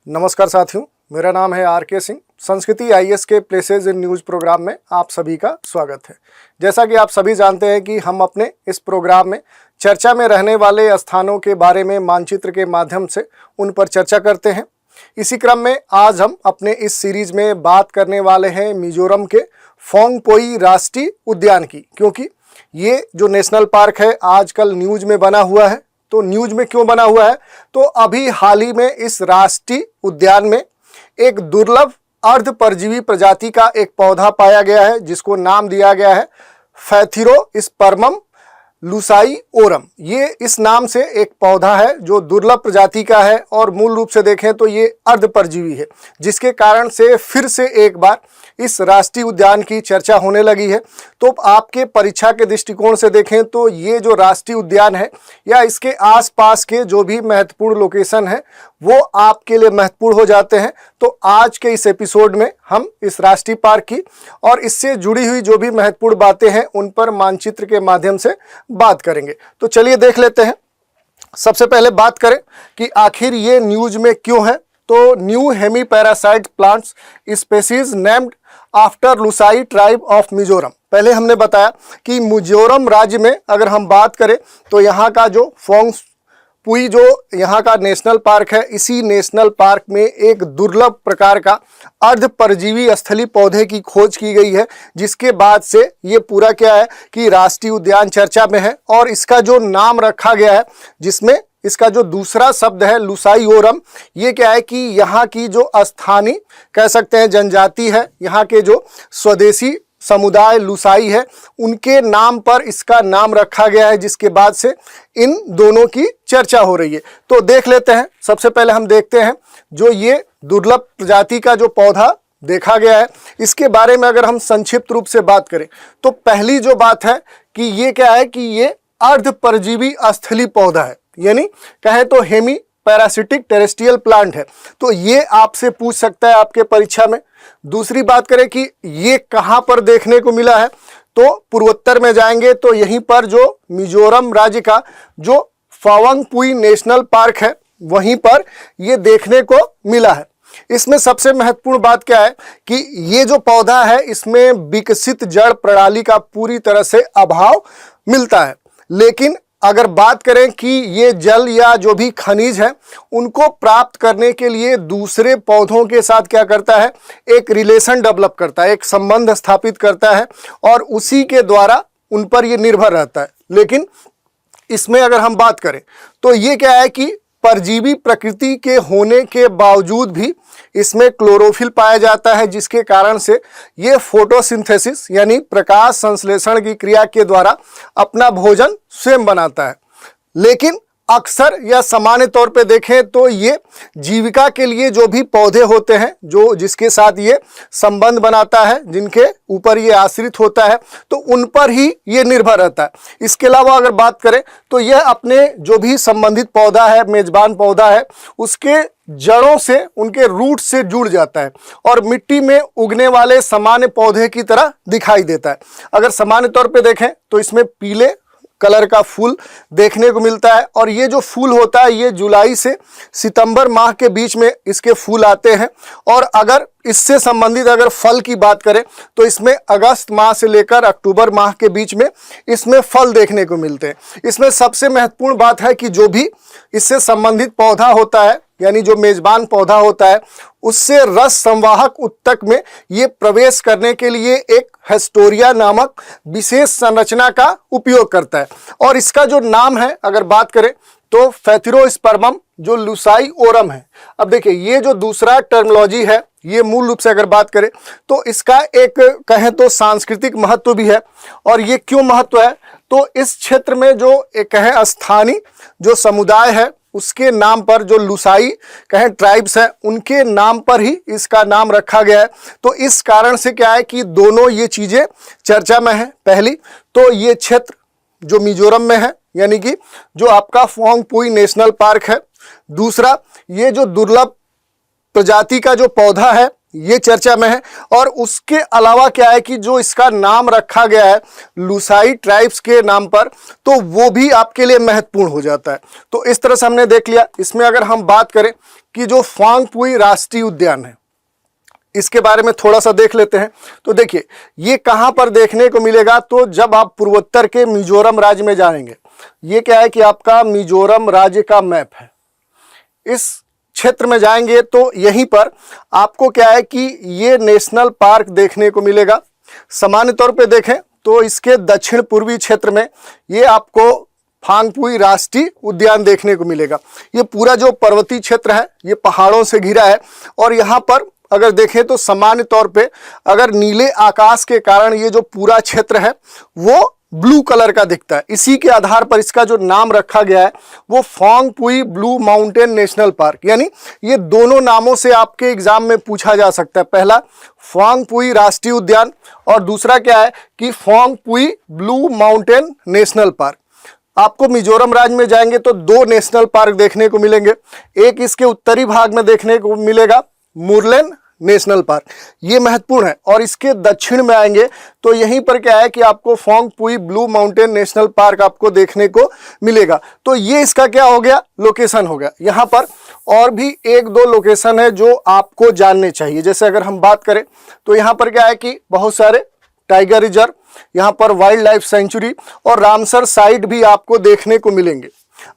नमस्कार साथियों, मेरा नाम है आर के सिंह। संस्कृति आईएएस के प्लेसेस इन न्यूज़ प्रोग्राम में आप सभी का स्वागत है। जैसा कि आप सभी जानते हैं कि हम अपने इस प्रोग्राम में चर्चा में रहने वाले स्थानों के बारे में मानचित्र के माध्यम से उन पर चर्चा करते हैं। इसी क्रम में आज हम अपने इस सीरीज में बात करने वाले हैं मिजोरम के फोंगपोई राष्ट्रीय उद्यान की, क्योंकि ये जो नेशनल पार्क है आजकल न्यूज़ में बना हुआ है। तो न्यूज़ में क्यों बना हुआ है? तो अभी हाल ही में इस राष्ट्रीय उद्यान में एक दुर्लभ अर्ध परजीवी प्रजाति का एक पौधा पाया गया है, जिसको नाम दिया गया है फैथिरोस्पर्मम लुसाईओरम। ये इस नाम से एक पौधा है जो दुर्लभ प्रजाति का है और मूल रूप से देखें तो ये अर्ध परजीवी है, जिसके कारण से फिर से एक बार इस राष्ट्रीय उद्यान की चर्चा होने लगी है। तो आपके परीक्षा के दृष्टिकोण से देखें तो ये जो राष्ट्रीय उद्यान है या इसके आसपास के जो भी महत्वपूर्ण लोकेशन है वो आपके लिए महत्वपूर्ण हो जाते हैं। तो आज के इस एपिसोड में हम इस राष्ट्रीय पार्क की और इससे जुड़ी हुई जो भी महत्वपूर्ण बातें हैं उन पर मानचित्र के माध्यम से बात करेंगे। तो चलिए देख लेते हैं। सबसे पहले बात करें कि आखिर ये न्यूज़ में क्यों है। तो new hemiparasite plants species named after Lushai tribe of Mizoram. पहले हमने बताया कि मिजोरम राज्य में अगर हम बात करें तो यहाँ का जो फोंगपोई जो यहाँ का नेशनल पार्क है, इसी नेशनल पार्क में एक दुर्लभ प्रकार का अर्ध परजीवी स्थलीय पौधे की खोज की गई है, जिसके बाद से ये पूरा क्या है कि राष्ट्रीय उद्यान चर्चा में है। और इसका जो नाम रखा गया है, जिसमें इसका जो दूसरा शब्द है लुसाईओरम, ये क्या है कि यहाँ की जो स्थानीय कह सकते हैं जनजाति है, यहाँ के जो स्वदेशी समुदाय लुसाई है, उनके नाम पर इसका नाम रखा गया है, जिसके बाद से इन दोनों की चर्चा हो रही है। तो देख लेते हैं। सबसे पहले हम देखते हैं जो ये दुर्लभ प्रजाति का जो पौधा देखा गया है, इसके बारे में अगर हम संक्षिप्त रूप से बात करें तो पहली जो बात है कि ये क्या है कि ये अर्ध परजीवी स्थलीय पौधा है, यानी कहे तो हेमी पैरासिटिक टेरेस्ट्रियल प्लांट है। तो ये आपसे पूछ सकता है आपके परीक्षा में। दूसरी बात करें कि ये कहाँ पर देखने को मिला है, तो पूर्वोत्तर में जाएंगे तो यहीं पर जो मिजोरम राज्य का जो फोंगपोई नेशनल पार्क है वहीं पर ये देखने को मिला है। इसमें सबसे महत्वपूर्ण बात क्या है कि ये जो पौधा है इसमें विकसित जड़ प्रणाली का पूरी तरह से अभाव मिलता है। लेकिन अगर बात करें कि ये जल या जो भी खनिज है उनको प्राप्त करने के लिए दूसरे पौधों के साथ क्या करता है, एक रिलेशन डेवलप करता है, एक संबंध स्थापित करता है और उसी के द्वारा उन पर ये निर्भर रहता है। लेकिन इसमें अगर हम बात करें तो ये क्या है कि परजीवी प्रकृति के होने के बावजूद भी इसमें क्लोरोफिल पाया जाता है, जिसके कारण से ये फोटोसिंथेसिस यानी प्रकाश संश्लेषण की क्रिया के द्वारा अपना भोजन स्वयं बनाता है। लेकिन अक्सर या सामान्य तौर पे देखें तो ये जीविका के लिए जो भी पौधे होते हैं जो जिसके साथ ये संबंध बनाता है, जिनके ऊपर ये आश्रित होता है, तो उन पर ही ये निर्भर रहता है। इसके अलावा अगर बात करें तो यह अपने जो भी संबंधित पौधा है, मेजबान पौधा है, उसके जड़ों से, उनके रूट से जुड़ जाता है और मिट्टी में उगने वाले सामान्य पौधे की तरह दिखाई देता है। अगर सामान्य तौर पे देखें तो इसमें पीले कलर का फूल देखने को मिलता है और ये जो फूल होता है ये जुलाई से सितंबर माह के बीच में इसके फूल आते हैं। और अगर इससे संबंधित अगर फल की बात करें तो इसमें अगस्त माह से लेकर अक्टूबर माह के बीच में इसमें फल देखने को मिलते हैं। इसमें सबसे महत्वपूर्ण बात है कि जो भी इससे संबंधित पौधा होता है, यानी जो मेजबान पौधा होता है, उससे रस संवाहक उत्तक में ये प्रवेश करने के लिए एक हेस्टोरिया नामक विशेष संरचना का उपयोग करता है। और इसका जो नाम है अगर बात करें तो फैथिरोस्पर्मम जो लुसाईओरम है। अब देखिए ये जो दूसरा टर्मिनोलॉजी है, ये मूल रूप से अगर बात करें तो इसका एक कहें तो सांस्कृतिक महत्व भी है। और ये क्यों महत्व है, तो इस क्षेत्र में जो एक कहें स्थानीय जो समुदाय है उसके नाम पर, जो लुसाई कहें ट्राइब्स है, उनके नाम पर ही इसका नाम रखा गया है। तो इस कारण से क्या है कि दोनों ये चीज़ें चर्चा में है। पहली तो ये क्षेत्र जो मिजोरम में है, यानी कि जो आपका फोंगपोई नेशनल पार्क है। दूसरा ये जो दुर्लभ प्रजाति का जो पौधा है ये चर्चा में है। और उसके अलावा क्या है कि जो इसका नाम रखा गया है लुसाई ट्राइब्स के नाम पर, तो वो भी आपके लिए महत्वपूर्ण हो जाता है। तो इस तरह से हमने देख लिया। इसमें अगर हम बात करें कि जो फांगपुई राष्ट्रीय उद्यान है, इसके बारे में थोड़ा सा देख लेते हैं। तो देखिए ये कहाँ पर देखने को मिलेगा, तो जब आप पूर्वोत्तर के मिजोरम राज्य में जाएंगे, ये क्या है कि आपका मिजोरम राज्य का मैप है, इस क्षेत्र में जाएंगे तो यहीं पर आपको क्या है कि ये नेशनल पार्क देखने को मिलेगा। सामान्य तौर पे देखें तो इसके दक्षिण पूर्वी क्षेत्र में ये आपको फांगपुई राष्ट्रीय उद्यान देखने को मिलेगा। ये पूरा जो पर्वतीय क्षेत्र है ये पहाड़ों से घिरा है, और यहाँ पर अगर देखें तो सामान्य तौर पे अगर नीले आकाश के कारण ये जो पूरा क्षेत्र है वो ब्लू कलर का दिखता है। इसी के आधार पर इसका जो नाम रखा गया है वो Phawngpui blue mountain national park, यानी ये दोनों नामों से आपके एग्जाम में पूछा जा सकता है। पहला फांगपुई राष्ट्रीय उद्यान और दूसरा क्या है कि Phawngpui blue mountain national park. आपको मिजोरम राज्य में जाएंगे तो दो नेशनल पार्क देखने को मिलेंगे। एक इसके उत्तरी भाग में देखने को मिलेगा मुरलेन नेशनल पार्क, ये महत्वपूर्ण है। और इसके दक्षिण में आएंगे तो यहीं पर क्या है कि आपको Phawngpui blue mountain national park आपको देखने को मिलेगा। तो ये इसका क्या हो गया, लोकेशन हो गया। यहाँ पर और भी एक दो लोकेशन है जो आपको जानने चाहिए। जैसे अगर हम बात करें तो यहाँ पर क्या है कि बहुत सारे टाइगर रिजर्व, यहाँ पर वाइल्ड लाइफ सेंचुरी और रामसर साइट भी आपको देखने को मिलेंगे।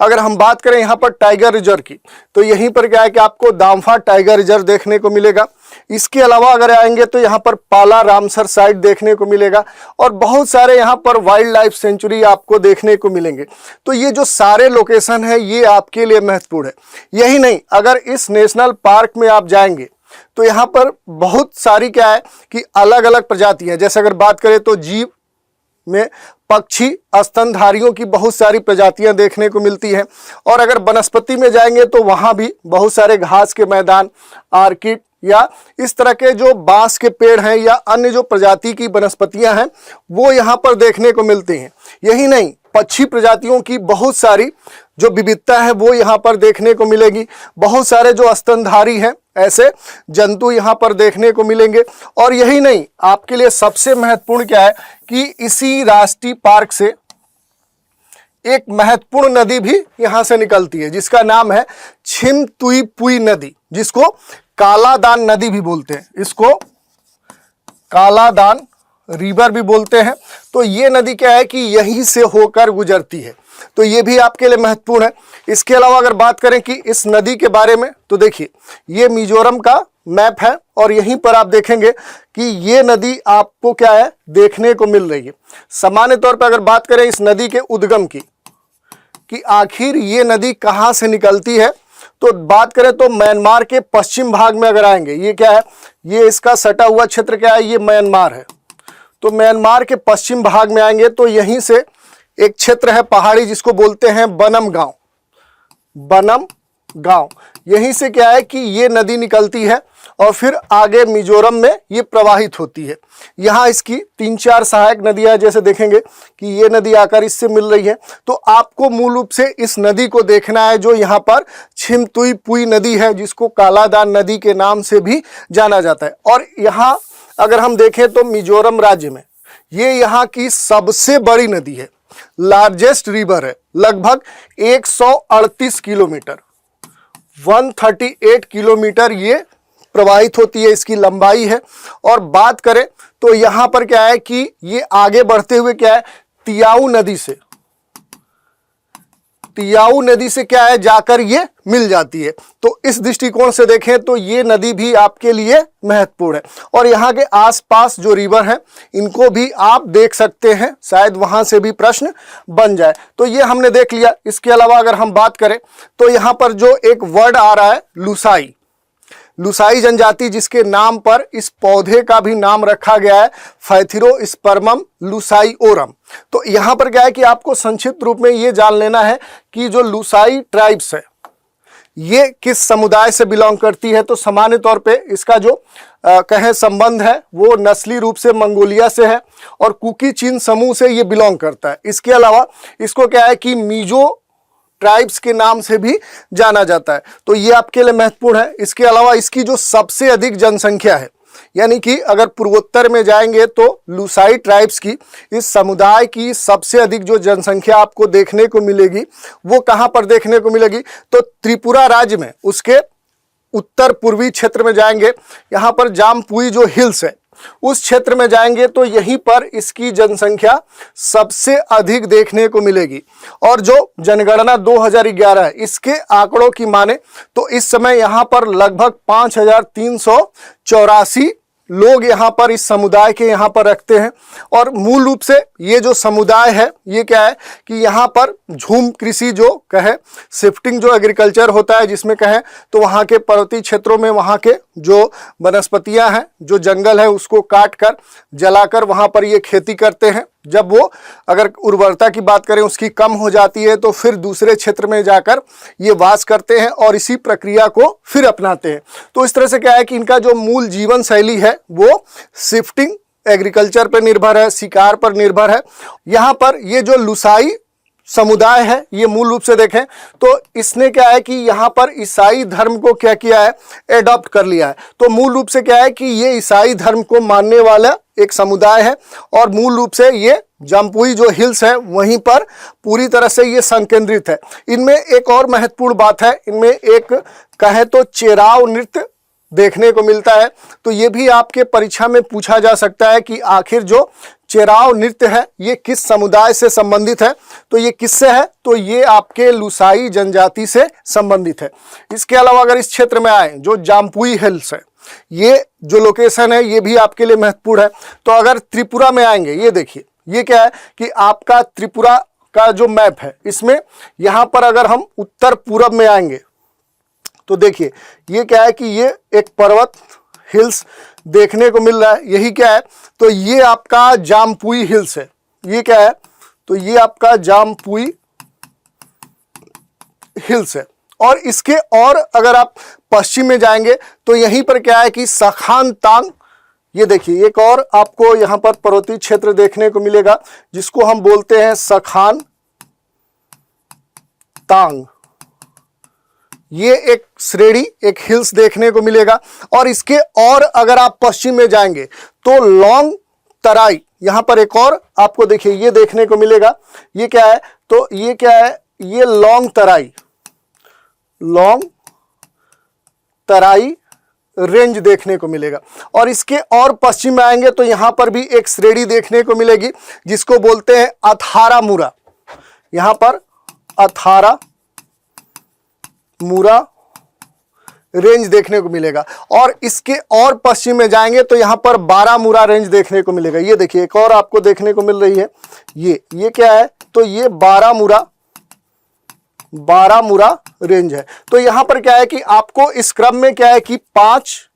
अगर हम बात करें यहाँ पर टाइगर रिजर्व की, तो यहीं पर क्या है कि आपको दाम्फा टाइगर रिजर्व देखने को मिलेगा। इसके अलावा अगर आएंगे तो यहाँ पर पाला रामसर साइट देखने को मिलेगा, और बहुत सारे यहाँ पर वाइल्ड लाइफ सेंचुरी आपको देखने को मिलेंगे। तो ये जो सारे लोकेशन है ये आपके लिए महत्वपूर्ण है। यही नहीं, अगर इस नेशनल पार्क में आप जाएंगे तो यहाँ पर बहुत सारी क्या है कि अलग अलग प्रजातियां, जैसे अगर बात करें तो जीव में पक्षी स्तनधारियों की बहुत सारी प्रजातियां देखने को मिलती हैं। और अगर वनस्पति में जाएंगे तो वहां भी बहुत सारे घास के मैदान, आर्किड या इस तरह के जो बांस के पेड़ हैं या अन्य जो प्रजाति की वनस्पतियां हैं वो यहाँ पर देखने को मिलती हैं। यही नहीं, पक्षी प्रजातियों की बहुत सारी जो विविधता है वो यहाँ पर देखने को मिलेगी। बहुत सारे जो स्तनधारी हैं ऐसे जंतु यहाँ पर देखने को मिलेंगे। और यही नहीं, आपके लिए सबसे महत्वपूर्ण क्या है कि इसी राष्ट्रीय पार्क से एक महत्वपूर्ण नदी भी यहाँ से निकलती है जिसका नाम है छिमतुईपुई नदी, जिसको कालादान नदी भी बोलते हैं। इसको कालादान रिवर भी बोलते हैं। तो ये नदी क्या है कि यहीं से होकर गुजरती है, तो ये भी आपके लिए महत्वपूर्ण है। इसके अलावा अगर बात करें कि इस नदी के बारे में, तो देखिए ये मिजोरम का मैप है और यहीं पर आप देखेंगे कि ये नदी आपको क्या है देखने को मिल रही है। सामान्य तौर पर अगर बात करें इस नदी के उद्गम की कि आखिर ये नदी कहाँ से निकलती है, तो बात करें तो म्यांमार के पश्चिम भाग में अगर आएंगे, ये क्या है, ये इसका सटा हुआ क्षेत्र क्या है, ये म्यांमार है। तो म्यांमार के पश्चिम भाग में आएंगे तो यहीं से एक क्षेत्र है पहाड़ी जिसको बोलते हैं बनम गांव। बनम गांव, यहीं से क्या है कि ये नदी निकलती है और फिर आगे मिजोरम में ये प्रवाहित होती है। यहाँ इसकी 3-4 सहायक नदियां, जैसे देखेंगे कि ये नदी आकर इससे मिल रही है। तो आपको मूल रूप से इस नदी को देखना है जो यहाँ पर छिमतुईपुई नदी है, जिसको कालादान नदी के नाम से भी जाना जाता है। और यहाँ अगर हम देखें तो मिजोरम राज्य में ये यहाँ की सबसे बड़ी नदी है, लार्जेस्ट रिवर है। लगभग 138 किलोमीटर 138 किलोमीटर ये प्रवाहित होती है, इसकी लंबाई है। और बात करें तो यहाँ पर क्या है कि ये आगे बढ़ते हुए क्या है तियाऊ नदी से क्या है जाकर ये मिल जाती है। तो इस दृष्टिकोण से देखें तो ये नदी भी आपके लिए महत्वपूर्ण है। और यहाँ के आसपास जो रिवर हैं इनको भी आप देख सकते हैं, शायद वहाँ से भी प्रश्न बन जाए। तो ये हमने देख लिया। इसके अलावा अगर हम बात करें तो यहाँ पर जो एक वर्ड आ रहा है लुसाई, लुसाई जनजाति, जिसके नाम पर इस पौधे का भी नाम रखा गया है फैथिरोस्पर्मम लुसाईओरम। तो यहाँ पर क्या है कि आपको संक्षिप्त रूप में ये जान लेना है कि जो लुसाई ट्राइब्स है ये किस समुदाय से बिलोंग करती है। तो सामान्य तौर पे इसका जो कहें संबंध है वो नस्ली रूप से मंगोलिया से है और कुकी चीन समूह से ये बिलोंग करता है। इसके अलावा इसको क्या है कि मिजो ट्राइब्स के नाम से भी जाना जाता है। तो ये आपके लिए महत्वपूर्ण है। इसके अलावा इसकी जो सबसे अधिक जनसंख्या है, यानी कि अगर पूर्वोत्तर में जाएंगे तो लुसाई ट्राइब्स की, इस समुदाय की सबसे अधिक जो जनसंख्या आपको देखने को मिलेगी वो कहाँ पर देखने को मिलेगी, तो त्रिपुरा राज्य में उसके उत्तर पूर्वी क्षेत्र में जाएंगे, यहाँ पर जामपुई जो हिल्स है उस क्षेत्र में जाएंगे तो यहीं पर इसकी जनसंख्या सबसे अधिक देखने को मिलेगी। और जो जनगणना 2011 है इसके आंकड़ों की माने तो इस समय यहाँ पर लगभग 5384 लोग यहाँ पर इस समुदाय के यहाँ पर रखते हैं। और मूल रूप से ये जो समुदाय है ये क्या है कि यहाँ पर झूम कृषि जो कहे, शिफ्टिंग जो एग्रीकल्चर होता है जिसमें कहें तो वहाँ के पर्वतीय क्षेत्रों में वहाँ के जो वनस्पतियाँ हैं, जो जंगल है उसको काट कर जलाकर वहाँ पर ये खेती करते हैं। जब वो अगर उर्वरता की बात करें उसकी कम हो जाती है तो फिर दूसरे क्षेत्र में जाकर ये वास करते हैं और इसी प्रक्रिया को फिर अपनाते हैं। तो इस तरह से क्या है कि इनका जो मूल जीवन शैली है वो शिफ्टिंग एग्रीकल्चर पर निर्भर है, शिकार पर निर्भर है। यहाँ पर ये जो लुसाई समुदाय है ये मूल रूप से देखें तो इसने क्या है कि यहाँ पर ईसाई धर्म को क्या किया है, एडॉप्ट कर लिया है। तो मूल रूप से क्या है कि ये ईसाई धर्म को मानने वाला एक समुदाय है और मूल रूप से ये जामपुई जो हिल्स है वहीं पर पूरी तरह से ये संकेंद्रित है। इनमें एक और महत्वपूर्ण बात है, इनमें एक कहे तो चेराव नृत्य देखने को मिलता है। तो ये भी आपके परीक्षा में पूछा जा सकता है कि आखिर जो चेराव नृत्य है ये किस समुदाय से संबंधित है, तो ये किससे है, तो ये आपके लुसाई जनजाति से संबंधित है। इसके अलावा अगर इस क्षेत्र में आए जो जामपुई हिल्स है, ये जो लोकेशन है ये भी आपके लिए महत्वपूर्ण है। तो अगर त्रिपुरा में आएंगे, ये देखिए ये क्या है कि आपका त्रिपुरा का जो मैप है इसमें यहाँ पर अगर हम उत्तर पूर्व में आएंगे तो देखिए ये क्या है कि ये एक पर्वत हिल्स देखने को मिल रहा है। यही क्या है, तो ये आपका जामपुई हिल्स है। ये क्या है, तो ये आपका जामपुई हिल्स है। और इसके और अगर आप पश्चिम में जाएंगे तो यहीं पर क्या है कि सखान तांग, ये देखिए एक और आपको यहाँ पर पर्वतीय क्षेत्र देखने को मिलेगा जिसको हम बोलते हैं सखान तांग। ये एक श्रेणी, एक हिल्स देखने को मिलेगा। और इसके और अगर आप पश्चिम में जाएंगे तो लॉन्ग तराई, यहाँ पर एक और आपको देखिए ये देखने को मिलेगा। ये क्या है, तो ये क्या है, ये लॉन्ग तराई रेंज देखने को मिलेगा। और इसके और पश्चिम में आएंगे तो यहाँ पर भी एक श्रेणी देखने को मिलेगी जिसको बोलते हैं अथारामुरा। यहाँ पर अथारामुरा रेंज देखने को मिलेगा। और इसके और पश्चिम में जाएंगे तो यहाँ पर बारामुरा रेंज देखने को मिलेगा। ये देखिए एक और आपको देखने को मिल रही है, ये क्या है, तो ये बारामुरा रेंज है। तो यहाँ पर क्या है कि आपको इस क्रम में क्या है कि 5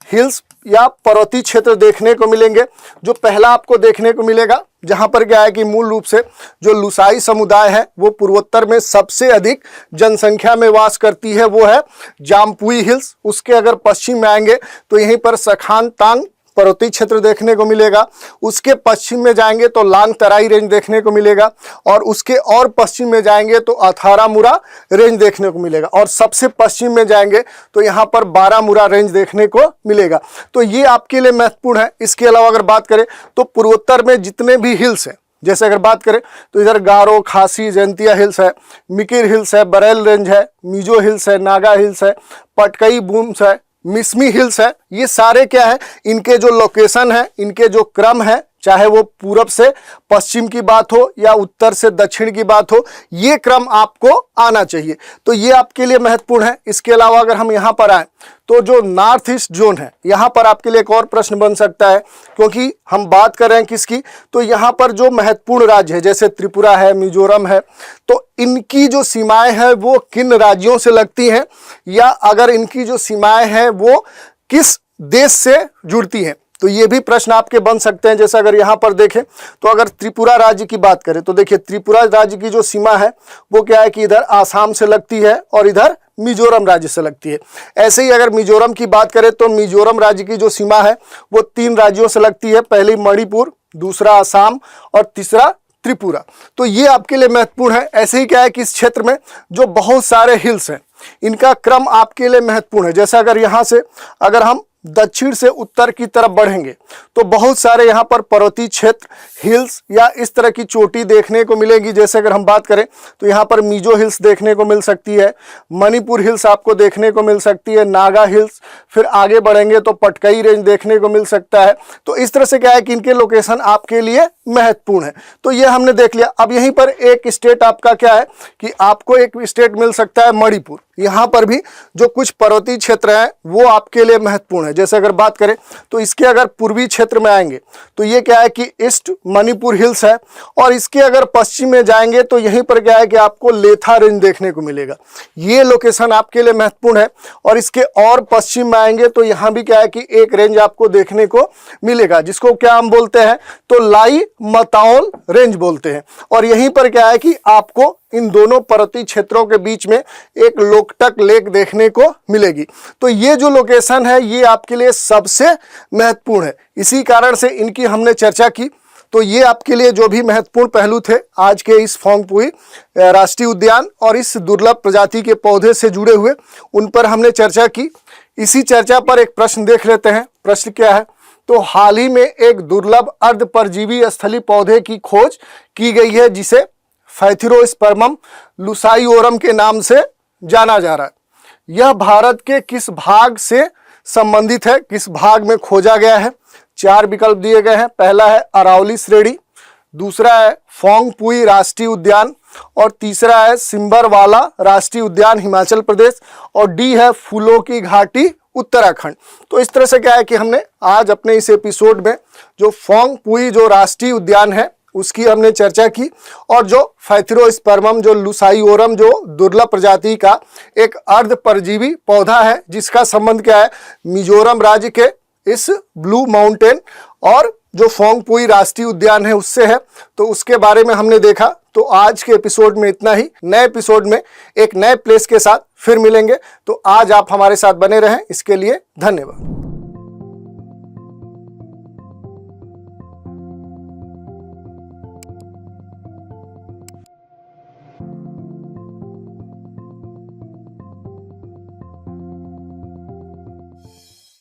हिल्स या पर्वतीय क्षेत्र देखने को मिलेंगे। जो पहला आपको देखने को मिलेगा जहाँ पर क्या है कि मूल रूप से जो लुसाई समुदाय है वो पूर्वोत्तर में सबसे अधिक जनसंख्या में वास करती है, वो है जामपुई हिल्स। उसके अगर पश्चिम में आएंगे तो यहीं पर सखान तांग पर्वतीय क्षेत्र देखने को मिलेगा। उसके पश्चिम में जाएंगे तो लांग तराई रेंज देखने को मिलेगा। और उसके और पश्चिम में जाएंगे तो अथारामुरा रेंज देखने को मिलेगा। और सबसे पश्चिम में जाएंगे तो यहाँ पर बारामुरा रेंज देखने को मिलेगा। तो ये आपके लिए महत्वपूर्ण है। इसके अलावा अगर बात करें तो पूर्वोत्तर में जितने भी हिल्स हैं, जैसे अगर बात करें तो इधर गारो, खासी, जयंतिया हिल्स है, मिकिर हिल्स है, बरेल रेंज है, मिजो हिल्स है, नागा हिल्स है, पटकई बूम्स है, मिसमी हिल्स है। ये सारे क्या है, इनके जो लोकेशन है, इनके जो क्रम है, चाहे वो पूरब से पश्चिम की बात हो या उत्तर से दक्षिण की बात हो, ये क्रम आपको आना चाहिए। तो ये आपके लिए महत्वपूर्ण है। इसके अलावा अगर हम यहाँ पर आए तो जो नॉर्थ ईस्ट जोन है, यहाँ पर आपके लिए एक और प्रश्न बन सकता है, क्योंकि हम बात कर रहे हैं किसकी, तो यहाँ पर जो महत्वपूर्ण राज्य है जैसे त्रिपुरा है, मिजोरम है, तो इनकी जो सीमाएं हैं वो किन राज्यों से लगती हैं, या अगर इनकी जो सीमाएं हैं वो किस देश से जुड़ती हैं, तो ये भी प्रश्न आपके बन सकते हैं। जैसे अगर यहाँ पर देखें तो अगर त्रिपुरा राज्य की बात करें तो देखिए त्रिपुरा राज्य की जो सीमा है वो क्या है कि इधर आसाम से लगती है और इधर मिजोरम राज्य से लगती है। ऐसे ही अगर मिजोरम की बात करें तो मिजोरम राज्य की जो सीमा है वो 3 राज्यों से लगती है, पहली मणिपुर, दूसरा असम और तीसरा त्रिपुरा। तो ये आपके लिए महत्वपूर्ण है। ऐसे ही क्या है कि इस क्षेत्र में जो बहुत सारे हिल्स हैं, इनका क्रम आपके लिए महत्वपूर्ण है। जैसे अगर यहाँ से अगर हम दक्षिण से उत्तर की तरफ बढ़ेंगे तो बहुत सारे यहाँ पर पर्वतीय क्षेत्र, हिल्स या इस तरह की चोटी देखने को मिलेगी। जैसे अगर हम बात करें तो यहाँ पर मिजो हिल्स देखने को मिल सकती है, मणिपुर हिल्स आपको देखने को मिल सकती है, नागा हिल्स, फिर आगे बढ़ेंगे तो पटकई रेंज देखने को मिल सकता है। तो इस तरह से क्या है कि इनके लोकेशन आपके लिए महत्वपूर्ण है। तो ये हमने देख लिया। अब यहीं पर एक स्टेट आपका क्या है कि आपको एक स्टेट मिल सकता है मणिपुर। यहाँ पर भी जो कुछ पर्वतीय क्षेत्र हैं वो आपके लिए महत्वपूर्ण है। जैसे अगर बात करें तो इसके अगर पूर्वी क्षेत्र में आएंगे तो ये क्या है कि ईस्ट मणिपुर हिल्स है, और इसके अगर पश्चिम में जाएंगे तो यहीं पर क्या है कि आपको लेथा रेंज देखने को मिलेगा। ये लोकेशन आपके लिए महत्वपूर्ण है। और इसके और पश्चिम में आएंगे तो यहाँ भी क्या है कि एक रेंज आपको देखने को मिलेगा, जिसको क्या हम बोलते हैं तो लाई मताओल रेंज बोलते हैं। और यहीं पर क्या है कि आपको इन दोनों पर्वतीय क्षेत्रों के बीच में एक लोकटक लेक देखने को मिलेगी। तो ये जो लोकेशन है ये आपके लिए सबसे महत्वपूर्ण है। इसी कारण से इनकी हमने चर्चा की। तो ये आपके लिए जो भी महत्वपूर्ण पहलू थे आज के इस फोंगपुई राष्ट्रीय उद्यान और इस दुर्लभ प्रजाति के पौधे से जुड़े हुए, उन पर हमने चर्चा की। इसी चर्चा पर एक प्रश्न देख लेते हैं। प्रश्न क्या है तो हाल ही में एक दुर्लभ अर्ध परजीवी स्थलीय पौधे की खोज की गई है जिसे फैथिरोस्पर्मम लुसाइओरम के नाम से जाना जा रहा है। यह भारत के किस भाग से संबंधित है, किस भाग में खोजा गया है? 4 विकल्प दिए गए हैं। पहला है अरावली श्रेणी, दूसरा है फोंगपुई राष्ट्रीय उद्यान, और तीसरा है सिंबरवाला राष्ट्रीय उद्यान हिमाचल प्रदेश, और डी है फूलों की घाटी उत्तराखंड। तो इस तरह से क्या है कि हमने आज अपने इस एपिसोड में जो फोंगपुई जो राष्ट्रीय उद्यान है उसकी हमने चर्चा की, और जो फैथिरोस्पर्मम जो लुसाइओरम जो दुर्लभ प्रजाति का एक अर्ध परजीवी पौधा है जिसका संबंध क्या है मिजोरम राज्य के इस ब्लू माउंटेन और जो फोंगपुई राष्ट्रीय उद्यान है उससे है, तो उसके बारे में हमने देखा। तो आज के एपिसोड में इतना ही। नए एपिसोड में एक नए प्लेस के साथ फिर मिलेंगे। तो आज आप हमारे साथ बने रहें, इसके लिए धन्यवाद।